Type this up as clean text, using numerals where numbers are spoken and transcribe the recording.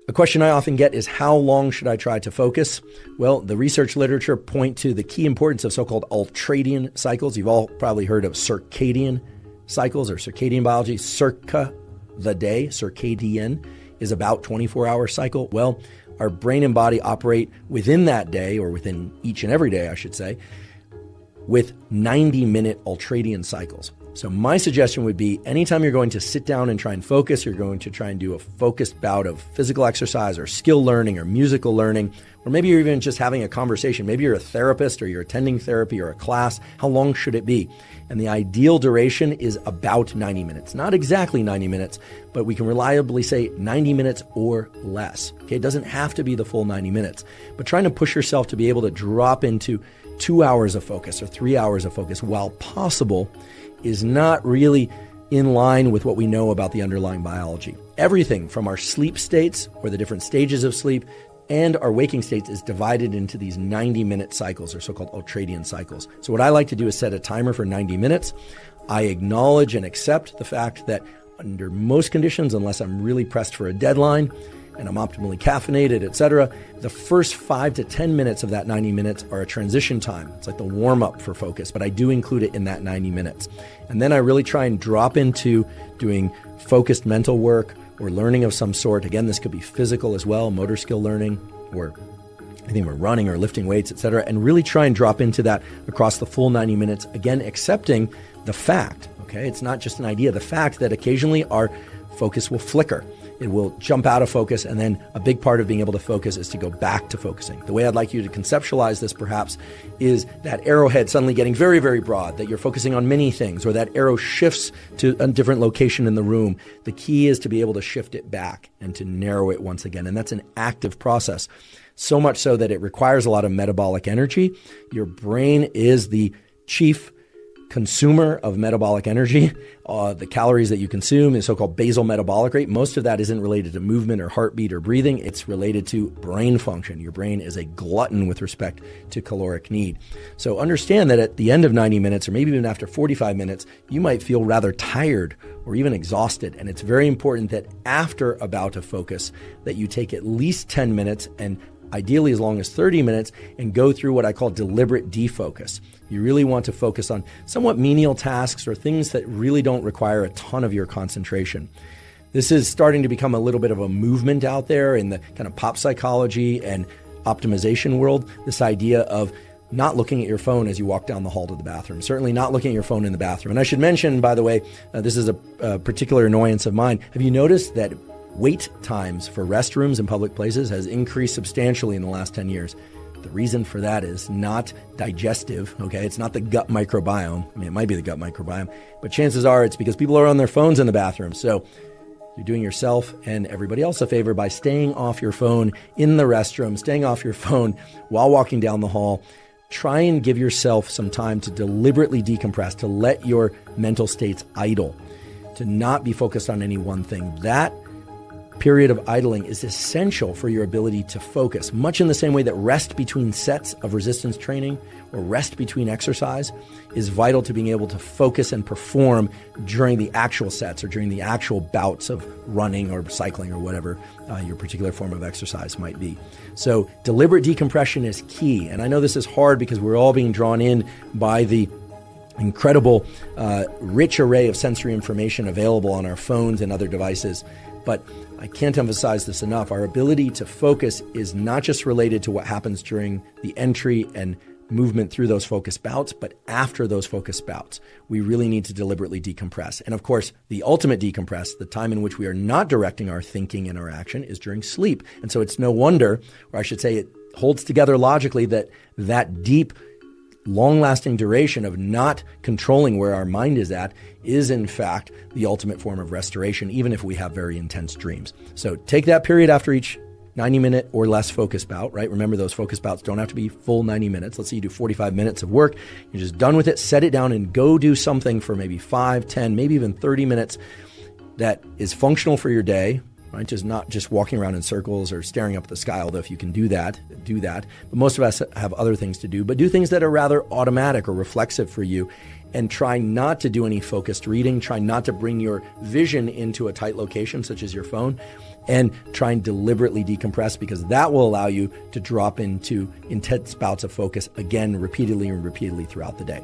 A question I often get is, how long should I try to focus? Well, the research literature point to the key importance of so-called ultradian cycles. You've all probably heard of circadian cycles or circadian biology. Circa, the day, circadian, is about 24-hour cycle. Well, our brain and body operate within that day, or within each and every day, I should say, with 90-minute ultradian cycles. So my suggestion would be, anytime you're going to sit down and try and focus, you're going to try and do a focused bout of physical exercise or skill learning or musical learning, or maybe you're even just having a conversation. Maybe you're a therapist or you're attending therapy or a class. How long should it be? And the ideal duration is about 90 minutes. Not exactly 90 minutes, but we can reliably say 90 minutes or less. Okay, it doesn't have to be the full 90 minutes, but trying to push yourself to be able to drop into 2 hours of focus or 3 hours of focus while possible is not really in line with what we know about the underlying biology. Everything from our sleep states, or the different stages of sleep, and our waking states is divided into these 90-minute cycles, or so-called ultradian cycles. So what I like to do is set a timer for 90 minutes. I acknowledge and accept the fact that under most conditions, unless I'm really pressed for a deadline and I'm optimally caffeinated, etc., the first 5 to 10 minutes of that 90 minutes are a transition time. It's like the warm-up for focus, but I do include it in that 90 minutes. And then I really try and drop into doing focused mental work or learning of some sort. Again, this could be physical as well, motor skill learning, or I think we're running or lifting weights, etc., and really try and drop into that across the full 90 minutes, again, accepting the fact, okay? It's not just an idea, the fact that occasionally our focus will flicker. It will jump out of focus, and then a big part of being able to focus is to go back to focusing. The way I'd like you to conceptualize this, perhaps, is that arrowhead suddenly getting very, very broad, that you're focusing on many things, or that arrow shifts to a different location in the room. The key is to be able to shift it back and to narrow it once again, and that's an active process, so much so that it requires a lot of metabolic energy. Your brain is the chief consumer of metabolic energy. The calories that you consume is so-called basal metabolic rate. Most of that isn't related to movement or heartbeat or breathing. It's related to brain function. Your brain is a glutton with respect to caloric need. So understand that at the end of 90 minutes, or maybe even after 45 minutes, you might feel rather tired or even exhausted. And it's very important that after a bout of focus, that you take at least 10 minutes, and ideally as long as 30 minutes, and go through what I call deliberate defocus. You really want to focus on somewhat menial tasks or things that really don't require a ton of your concentration. This is starting to become a little bit of a movement out there in the kind of pop psychology and optimization world, this idea of not looking at your phone as you walk down the hall to the bathroom, certainly not looking at your phone in the bathroom. And I should mention, by the way, this is a particular annoyance of mine. Have you noticed that wait times for restrooms in public places has increased substantially in the last 10 years? The reason for that is not digestive, okay? It's not the gut microbiome. I mean, it might be the gut microbiome, but chances are it's because people are on their phones in the bathroom. So you're doing yourself and everybody else a favor by staying off your phone in the restroom, staying off your phone while walking down the hall. Try and give yourself some time to deliberately decompress, to let your mental states idle, to not be focused on any one thing. That period of idling is essential for your ability to focus, much in the same way that rest between sets of resistance training or rest between exercise is vital to being able to focus and perform during the actual sets or during the actual bouts of running or cycling or whatever your particular form of exercise might be. So deliberate decompression is key. And I know this is hard because we're all being drawn in by the incredible rich array of sensory information available on our phones and other devices. But I can't emphasize this enough. Our ability to focus is not just related to what happens during the entry and movement through those focus bouts, but after those focus bouts, we really need to deliberately decompress. And of course, the ultimate decompress, the time in which we are not directing our thinking and our action, is during sleep. And so it's no wonder, or I should say it holds together logically, that that deep, long-lasting duration of not controlling where our mind is at is in fact the ultimate form of restoration, even if we have very intense dreams. So take that period after each 90-minute or less focus bout, right? Remember, those focus bouts don't have to be full 90 minutes. Let's say you do 45 minutes of work. You're just done with it. Set it down and go do something for maybe 5, 10, maybe even 30 minutes that is functional for your day, right? Just not just walking around in circles or staring up at the sky, although if you can do that, do that. But most of us have other things to do, but do things that are rather automatic or reflexive for you. and try not to do any focused reading. Try not to bring your vision into a tight location, such as your phone, and try and deliberately decompress, because that will allow you to drop into intense bouts of focus again, repeatedly and repeatedly throughout the day.